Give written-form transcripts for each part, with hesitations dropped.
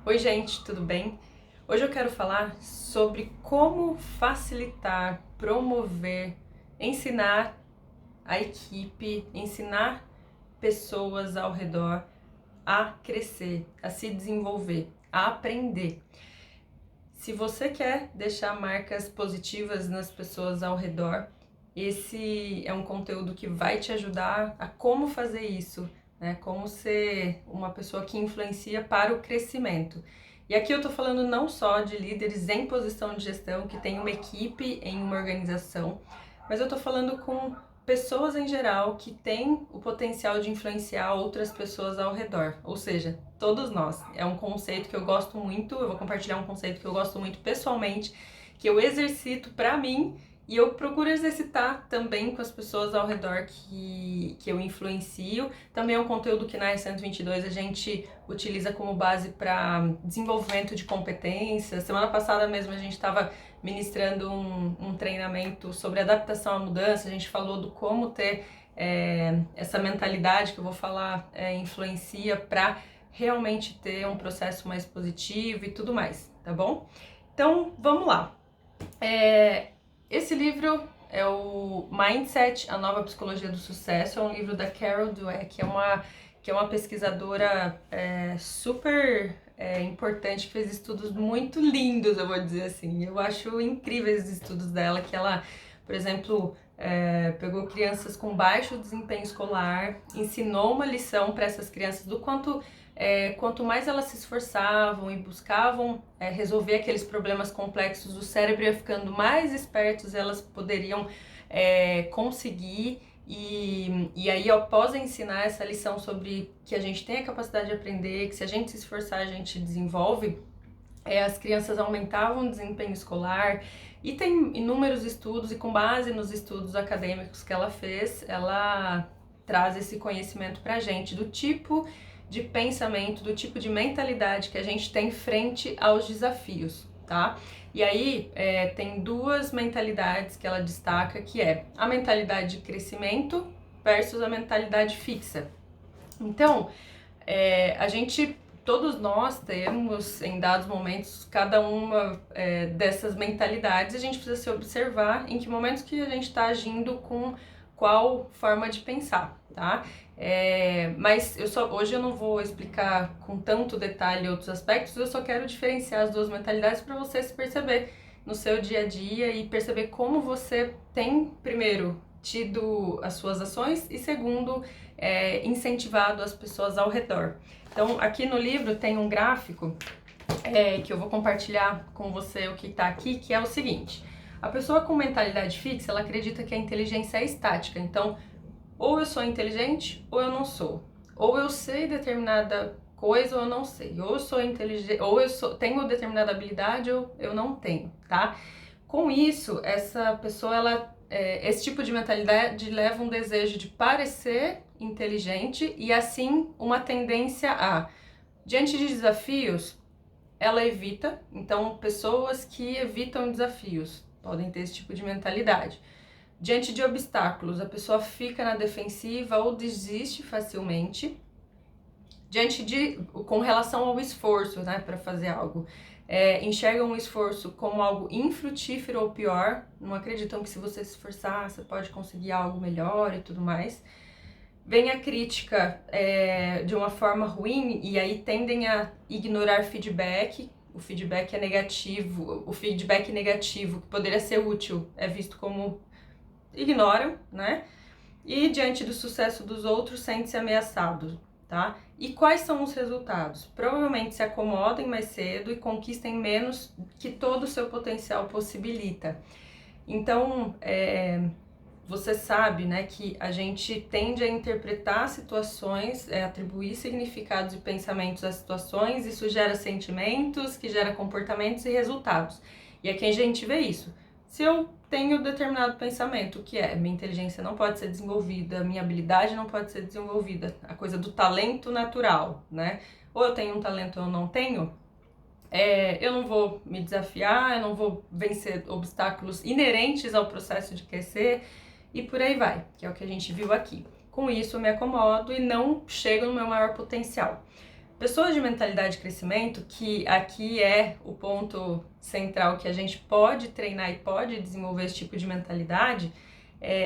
Oi, gente, tudo bem? Hoje eu quero falar sobre como facilitar, promover, ensinar a equipe, ensinar pessoas ao redor a crescer, a se desenvolver, a aprender. Se você quer deixar marcas positivas nas pessoas ao redor, esse é um conteúdo que vai te ajudar a como fazer isso, né? Como ser uma pessoa que influencia para o crescimento. E aqui eu tô falando não só de líderes em posição de gestão, que tem uma equipe em uma organização, mas eu tô falando com pessoas em geral que têm o potencial de influenciar outras pessoas ao redor, ou seja, todos nós. É um conceito que eu gosto muito, eu vou compartilhar um conceito que eu gosto muito pessoalmente, que eu exercito pra mim e eu procuro exercitar também com as pessoas ao redor que eu influencio. Também é um conteúdo que na E122 a gente utiliza como base para desenvolvimento de competências. Semana passada mesmo a gente estava ministrando um treinamento sobre adaptação à mudança. A gente falou do como ter essa mentalidade que eu vou falar influencia para realmente ter um processo mais positivo e tudo mais, tá bom? Então, vamos lá. Esse livro é o Mindset, a Nova Psicologia do Sucesso, é um livro da Carol Dweck, que é uma pesquisadora super importante, que fez estudos muito lindos, eu vou dizer assim. Eu acho incríveis os estudos dela, que ela, por exemplo, pegou crianças com baixo desempenho escolar, ensinou uma lição para essas crianças do quanto mais elas se esforçavam e buscavam resolver aqueles problemas complexos do cérebro, ia ficando mais espertos, elas poderiam conseguir. E aí, após ensinar essa lição sobre que a gente tem a capacidade de aprender, que se a gente se esforçar, a gente desenvolve, as crianças aumentavam o desempenho escolar. E tem inúmeros estudos, e com base nos estudos acadêmicos que ela fez, ela traz esse conhecimento pra gente do tipo de pensamento, do tipo de mentalidade que a gente tem frente aos desafios, tá? E aí tem duas mentalidades que ela destaca, que é a mentalidade de crescimento versus a mentalidade fixa. Então, todos nós temos em dados momentos cada uma dessas mentalidades. A gente precisa se observar em que momentos que a gente está agindo com qual forma de pensar, tá? Mas hoje eu não vou explicar com tanto detalhe outros aspectos, eu só quero diferenciar as duas mentalidades para você se perceber no seu dia a dia e perceber como você tem, primeiro, tido as suas ações e, segundo, incentivado as pessoas ao redor. Então, aqui no livro tem um gráfico que eu vou compartilhar com você o que está aqui, que é o seguinte: a pessoa com mentalidade fixa, ela acredita que a inteligência é estática. Então, ou eu sou inteligente ou eu não sou. Ou eu sei determinada coisa ou eu não sei. Ou eu sou inteligente, ou tenho determinada habilidade ou eu não tenho, tá? Com isso, essa pessoa, esse tipo de mentalidade leva um desejo de parecer inteligente e assim uma tendência a, diante de desafios, ela evita. Então, pessoas que evitam desafios podem ter esse tipo de mentalidade. Diante de obstáculos, a pessoa fica na defensiva ou desiste facilmente. Com relação ao esforço, né, para fazer algo, enxergam o esforço como algo infrutífero ou pior, não acreditam que se você se esforçar, você pode conseguir algo melhor e tudo mais. Vem a crítica de uma forma ruim e aí tendem a ignorar feedback. O feedback é negativo, o feedback negativo, que poderia ser útil, é visto como ignoram, né? E diante do sucesso dos outros, sente-se ameaçado, tá? E quais são os resultados? Provavelmente se acomodem mais cedo e conquistem menos que todo o seu potencial possibilita. Então, você sabe, né, que a gente tende a interpretar situações, atribuir significados e pensamentos às situações, isso gera sentimentos, que gera comportamentos e resultados. E aqui a gente vê isso. Se eu tenho determinado pensamento, que minha inteligência não pode ser desenvolvida, minha habilidade não pode ser desenvolvida, a coisa do talento natural, né? Ou eu tenho um talento ou eu não tenho, eu não vou me desafiar, eu não vou vencer obstáculos inerentes ao processo de crescer e por aí vai, que é o que a gente viu aqui. Com isso eu me acomodo e não chego no meu maior potencial. Pessoas de mentalidade de crescimento, que aqui é o ponto central que a gente pode treinar e pode desenvolver esse tipo de mentalidade,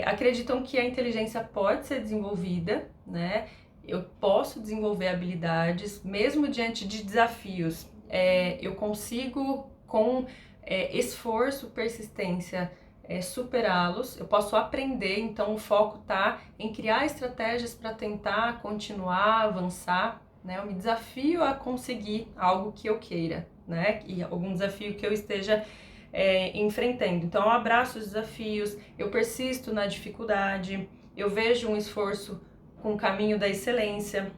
acreditam que a inteligência pode ser desenvolvida, né? Eu posso desenvolver habilidades, mesmo diante de desafios. Eu consigo, com esforço, persistência, superá-los. Eu posso aprender, então o foco está em criar estratégias para tentar continuar, avançar, né? Eu me desafio a conseguir algo que eu queira, né? E algum desafio que eu esteja enfrentando. Então eu abraço os desafios, eu persisto na dificuldade, eu vejo um esforço com o caminho da excelência,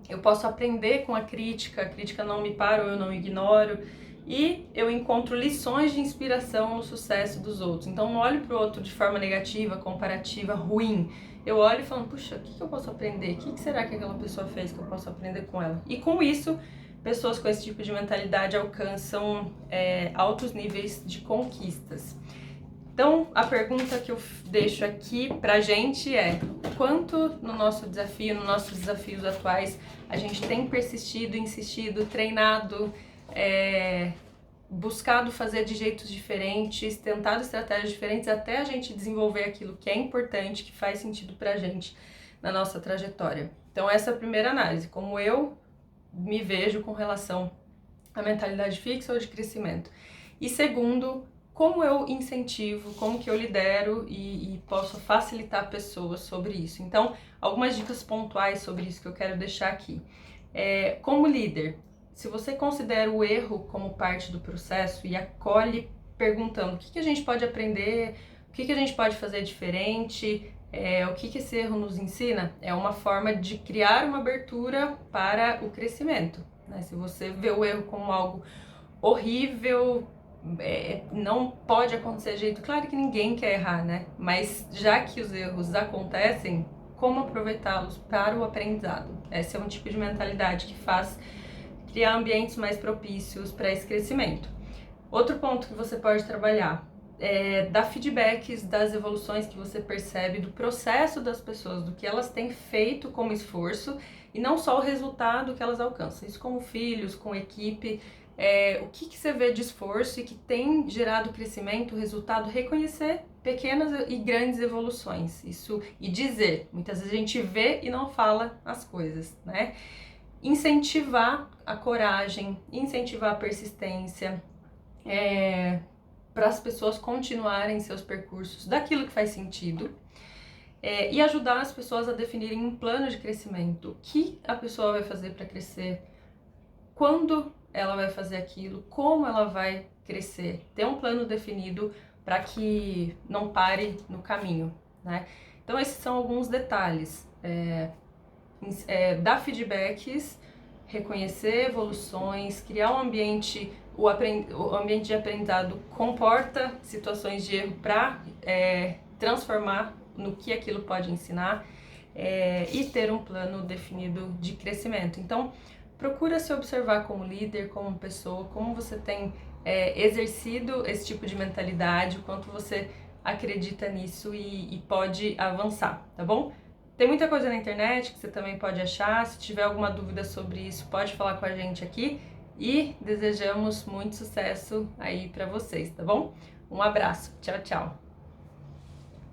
eu posso aprender com a crítica não me para ou eu não ignoro, e eu encontro lições de inspiração no sucesso dos outros. Então não olho para o outro de forma negativa, comparativa, ruim. Eu olho e falo, puxa, o que eu posso aprender? O que será que aquela pessoa fez que eu posso aprender com ela? E com isso, pessoas com esse tipo de mentalidade alcançam altos níveis de conquistas. Então, a pergunta que eu deixo aqui pra gente é: quanto no nosso desafio, nos nossos desafios atuais, a gente tem persistido, insistido, treinado, buscado fazer de jeitos diferentes, tentado estratégias diferentes até a gente desenvolver aquilo que é importante, que faz sentido pra gente na nossa trajetória. Então essa é a primeira análise, como eu me vejo com relação à mentalidade fixa ou de crescimento. E segundo, como eu incentivo, como que eu lidero e posso facilitar pessoas sobre isso. Então, algumas dicas pontuais sobre isso que eu quero deixar aqui. Como líder, se você considera o erro como parte do processo e acolhe perguntando o que a gente pode aprender, o que a gente pode fazer diferente, o que esse erro nos ensina, é uma forma de criar uma abertura para o crescimento, né? Se você vê o erro como algo horrível, não pode acontecer de jeito... Claro que ninguém quer errar, né? Mas já que os erros acontecem, como aproveitá-los para o aprendizado? Esse é um tipo de mentalidade que faz criar ambientes mais propícios para esse crescimento. Outro ponto que você pode trabalhar é dar feedbacks das evoluções que você percebe, do processo das pessoas, do que elas têm feito como esforço e não só o resultado que elas alcançam. Isso com filhos, com equipe, o que você vê de esforço e que tem gerado crescimento, resultado, reconhecer pequenas e grandes evoluções. Isso, e dizer, muitas vezes a gente vê e não fala as coisas, né? Incentivar a coragem, incentivar a persistência, para as pessoas continuarem seus percursos daquilo que faz sentido, e ajudar as pessoas a definirem um plano de crescimento. O que a pessoa vai fazer para crescer, quando ela vai fazer aquilo, como ela vai crescer, ter um plano definido para que não pare no caminho, né? Então esses são alguns detalhes. Dar feedbacks, reconhecer evoluções, criar um ambiente, o ambiente de aprendizado comporta situações de erro para transformar no que aquilo pode ensinar, e ter um plano definido de crescimento. Então, procura se observar como líder, como pessoa, como você tem exercido esse tipo de mentalidade, o quanto você acredita nisso e pode avançar, tá bom? Tem muita coisa na internet que você também pode achar. Se tiver alguma dúvida sobre isso, pode falar com a gente aqui. E desejamos muito sucesso aí pra vocês, tá bom? Um abraço. Tchau, tchau.